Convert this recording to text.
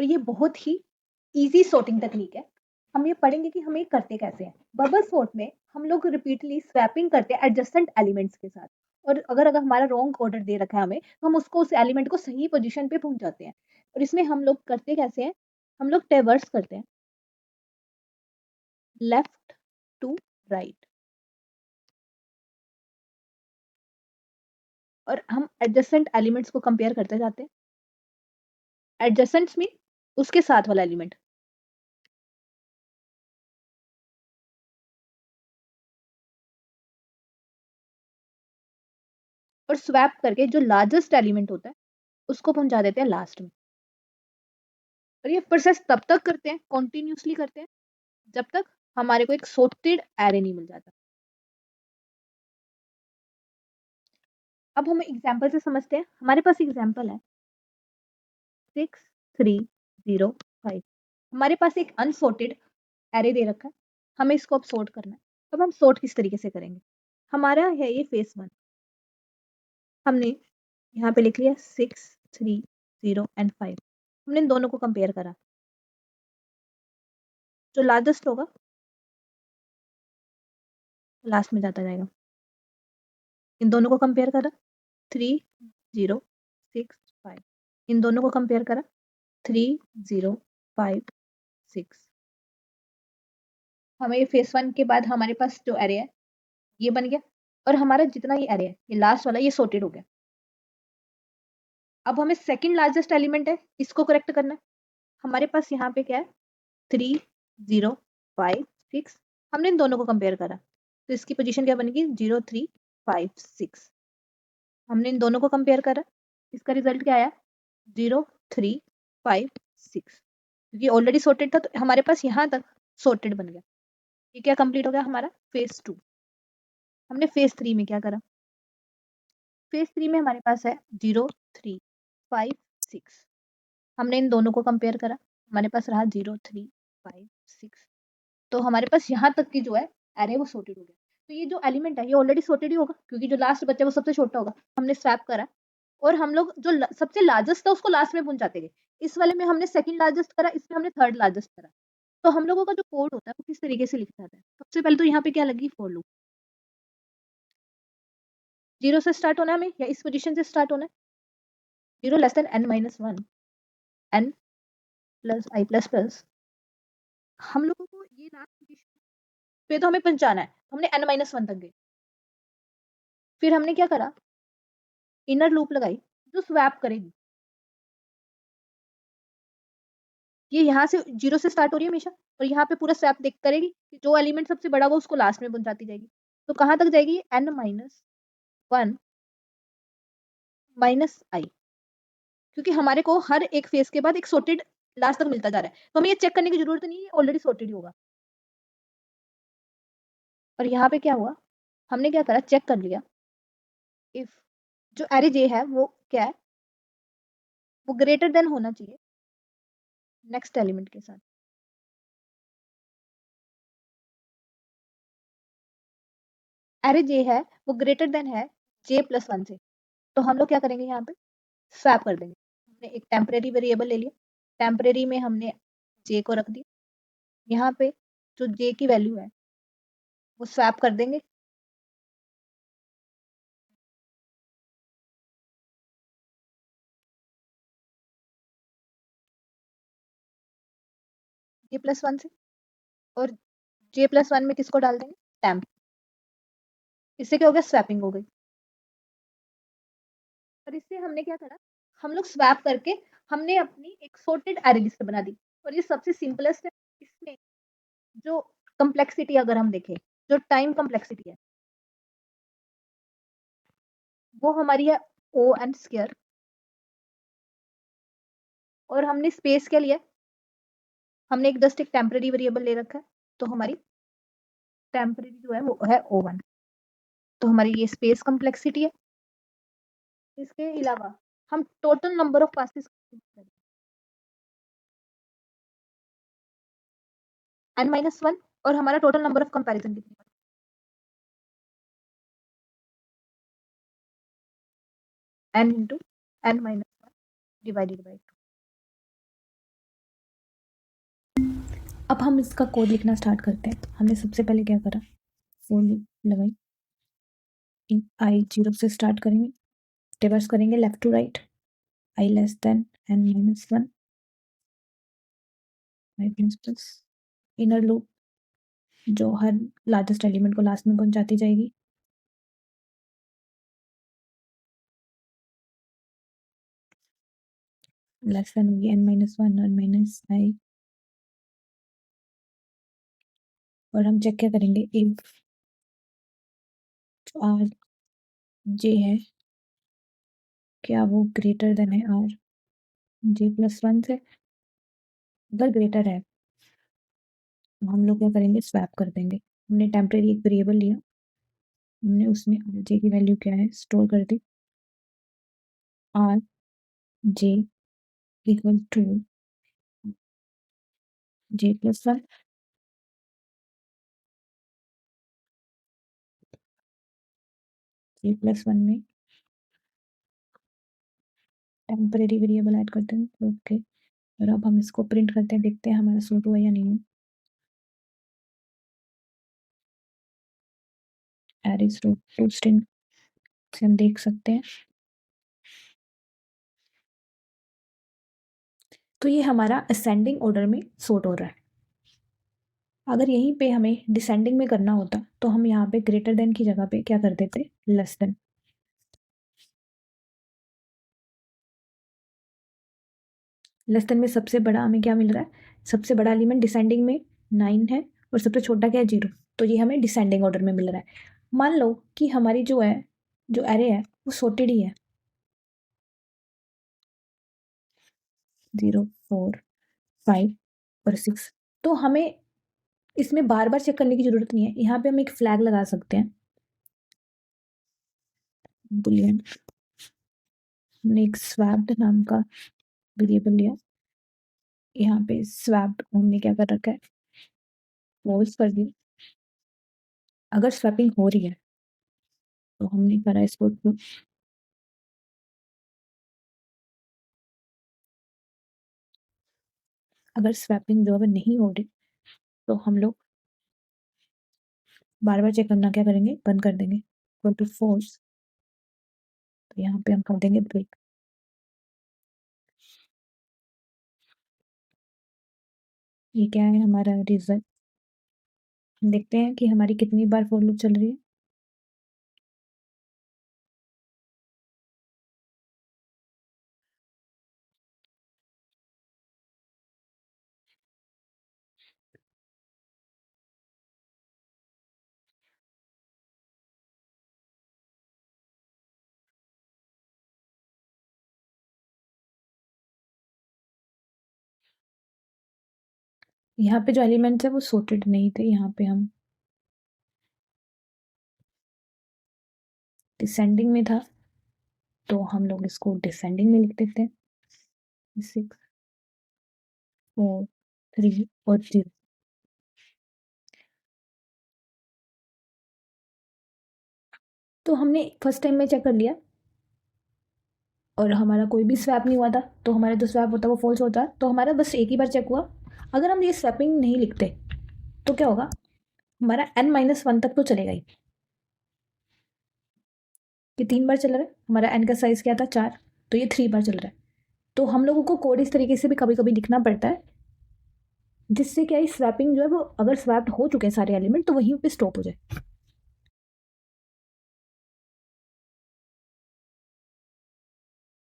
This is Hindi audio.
और ये बहुत ही ईज़ी सॉर्टिंग टेक्निक है। हम ये पढ़ेंगे कि हम ये करते कैसे हैं। बबल सॉर्ट में हम लोग रिपीटली स्वैपिंग करते हैं एडजेसेंट एलिमेंट्स के साथ और अगर हमारा रॉन्ग ऑर्डर दे रखा है हमें, तो हम उसको उस एलिमेंट को सही पोज़ीशन पे पहुँचाते हैं। और इसमें हम लोग करते कैसे हैं, हम लोग ट्रैवर्स करते हैं, लेफ्ट टू राइट और हम एडजेसेंट एलिमेंट्स को कंपेयर करते जाते हैं। एडजेसेंट्स मीन उसके साथ वाला एलिमेंट। और स्वैप करके जो लार्जेस्ट एलिमेंट होता है, उसको पहुँचा देते हैं लास्ट में। और ये प्रोसेस तब तक करते हैं, कंटिन्यूअसली करते हैं, जब तक हमारे को एक सॉर्टेड एरे नहीं मिल जाता। अब हम एग्जांपल से समझते हैं। हमारे पास एग्जांपल है 6305। हमारे पास एक अनसॉर्टेड एरे दे रखा है, हमें इसको अब सॉर्ट करना है। अब हम सॉर्ट किस तरीके से करेंगे, हमारा है ये फेस 1। हमने यहाँ पे लिख लिया 6 3 0 एंड 5। हमने इन दोनों को कंपेयर करा, जो लार्जेस्ट होगा लास्ट में जाता जाएगा। इन दोनों को कंपेयर करा 3065। इन दोनों को कंपेयर करा 3056। हमें फेस 1 के बाद हमारे पास जो एरे है ये बन गया और हमारा जितना ये एरे है ये लास्ट वाला ये सॉर्टेड हो गया। अब हमें सेकंड लार्जेस्ट एलिमेंट है इसको करेक्ट करना है। हमारे पास यहाँ पे क्या है 3056। हमने इन दोनों को कंपेयर करा तो इसकी पोजीशन क्या बनेगी 0356। हमने इन दोनों को कंपेयर करा, इसका रिजल्ट क्या आया 0356। क्योंकि ऑलरेडी सॉर्टेड था तो हमारे पास यहाँ तक सॉर्टेड बन गया। ये क्या कंप्लीट हो गया हमारा फेज 2। हमने फेज 3 में क्या करा, फेज 3 में हमारे पास है 0356। हमने इन दोनों को कंपेयर करा, हमारे पास रहा 0356। तो हमारे पास यहाँ तक की जो है एरे वो सॉर्टेड हो गया। तो ये जो एलिमेंट है ये ऑलरेडी सॉर्टेड ही होगा क्योंकि जो लास्ट बचा है वो सबसे छोटा होगा। हमने स्वैप करा और हम लोग जो सबसे लार्जेस्ट था उसको लास्ट में पहुंचाते गए। इस वाले में हमने सेकंड लार्जेस्ट करा, इसमें हमने थर्ड लार्जेस्ट करा। तो हम लोगों का जो कोड होता है वो किस तरीके से लिखा जाता है, सबसे पहले तो यहाँ पे क्या लगी फॉर लूप। 0 से स्टार्ट होना है हमें या इस पोजीशन से स्टार्ट होना है, 0 less than n-1 n plus i plus plus. हम लोगों को ये लास्ट पोजीशन पे तो हमें पहुंचाना है, हमने n-1 तक गए। फिर हमने क्या करा, इनर लूप लगाई जो स्वैप करेगी। ये यहाँ से 0 से स्टार्ट हो रही है हमेशा और यहाँ पे पूरा स्वैप देख करेगी कि जो एलिमेंट सबसे बड़ा होगा उसको लास्ट में पहुंचाती जाएगी। तो कहाँ तक जाएगी n-1 माइनस आई, क्योंकि हमारे को हर एक फेज के बाद एक सॉर्टेड लास्ट तक मिलता जा रहा है। तो हमें ये चेक करने की जरूरत नहीं है, ऑलरेडी सॉर्टेड ही होगा। और यहाँ पे क्या हुआ, हमने क्या करा चेक कर लिया इफ जो एरे जे है वो क्या है, वो ग्रेटर देन होना चाहिए नेक्स्ट एलिमेंट के साथ। एरे जे है वो ग्रेटर देन है j+1 से। तो हम लोग क्या करेंगे यहाँ पे स्वैप कर देंगे। हमने एक टेम्परेरी वेरिएबल ले लिया, टेम्परेरी में हमने j को रख दिया, यहाँ पे जो j की वैल्यू है वो स्वैप कर देंगे। j+1 से और j+1 में किसको डाल देंगे टेम्प। इससे क्या हो गया स्वैपिंग हो गई। और इससे हमने क्या करा, हम लोग स्वैप करके हमने अपनी एक सॉर्टेड एरे लिस्ट बना दी। और ये सबसे सिंपलेस्ट है। इसमें जो कम्प्लेक्सिटी अगर हम देखें, जो टाइम कम्प्लेक्सिटी है वो हमारी है O(n)²। और हमने स्पेस क्या लिया, हमने एक जस्ट एक टेम्परेरी वेरिएबल ले रखा है। तो हमारी टेम्परेरी जो है वो है O1। तो हमारी ये स्पेस कम्प्लेक्सिटी है। इसके अलावा हम total number of passes n-1 और हमारा टोटल नंबर ऑफ कंपैरिजन कितनी n into n-1 divided by 2। अब हम इसका कोड लिखना स्टार्ट करते हैं। हमने सबसे पहले क्या करा, फोर लगाई, आई 0 से स्टार्ट करेंगे, रिवर्स करेंगे left to right, I less than N minus one, I plus plus, inner loop जो हर लार्जेस्ट एलिमेंट को लास्ट में पहुंचाती जाएगी, लेस देन होगी एन माइनस वन और माइनस आई, और हम चेक क्या करेंगे, इफ जो आर जे है क्या वो ग्रेटर देन है आर जे प्लस वन से, अगर ग्रेटर है तो हम लोग क्या करेंगे, स्वैप कर देंगे। हमने टेम्परेरी एक वेरिएबल लिया, हमने उसमें आर जे की वैल्यू क्या है स्टोर कर दी, R J equal to J plus one, J plus one में टेम्परेरी वेरिएबल ऐड करते हैं, ओके। और अब हम इसको प्रिंट करते हैं, देखते हैं हमारा सूट हुआ या नहीं है। एरिस रूट टू स्ट्रिंग से हम देख सकते हैं, तो ये हमारा असेंडिंग ऑर्डर में सॉर्ट हो रहा है। अगर यहीं पे हमें डिसेंडिंग में करना होता तो हम यहाँ पे ग्रेटर देन की जगह पे क्या कर देते, लेस देन। लेस देन में सबसे बड़ा हमें क्या मिल रहा है, सबसे बड़ा एलिमेंट डिसेंडिंग में 9 है और सबसे छोटा क्या है 0, तो ये हमें डिसेंडिंग ऑर्डर में मिल रहा है। मान लो कि हमारी जो है जो एरे है वो सॉर्टेड ही है, 0 4 5 और 6, तो हमें इसमें बार बार चेक करने की जरूरत नहीं है। यहाँ पे हम एक फ्लैग लगा सकते हैं, बुलियन, हमने एक स्वैप्ड नाम का वेरिएबल लिया, यहाँ पे स्वैप्ड हमने क्या कर रखा है, फॉल्स कर दिया। अगर स्वैपिंग हो रही है तो हमने करा इसको true। अगर स्वैपिंग जो है नहीं हो रही तो हम लोग बार बार चेक करना क्या करेंगे, बंद कर देंगे, इक्वल टू फॉल्स, तो यहाँ पे हम कर देंगे ब्रेक। ये क्या है हमारा रिजल्ट, देखते हैं कि हमारी कितनी बार फॉर लूप चल रही है। यहाँ पे जो एलिमेंट्स है वो सॉर्टेड नहीं थे, यहाँ पे हम डिसेंडिंग में था तो हम लोग इसको डिसेंडिंग में लिख देते हैं, 6 4 3 और 0। तो हमने फर्स्ट टाइम में चेक कर लिया और हमारा कोई भी स्वैप नहीं हुआ था, तो हमारा जो स्वैप होता है वो फॉल्स होता है, तो हमारा बस एक ही बार चेक हुआ। अगर हम ये स्वैपिंग नहीं लिखते तो क्या होगा, हमारा n-1 तक तो चलेगा ही। ये 3 बार चल रहा है, हमारा n का साइज क्या था 4, तो ये 3 बार चल रहा है। तो हम लोगों को कोड इस तरीके से भी कभी कभी लिखना पड़ता है, जिससे क्या है स्वैपिंग जो है वो अगर स्वैप्ड हो चुके हैं सारे एलिमेंट तो वहीं पे स्टॉप हो जाए।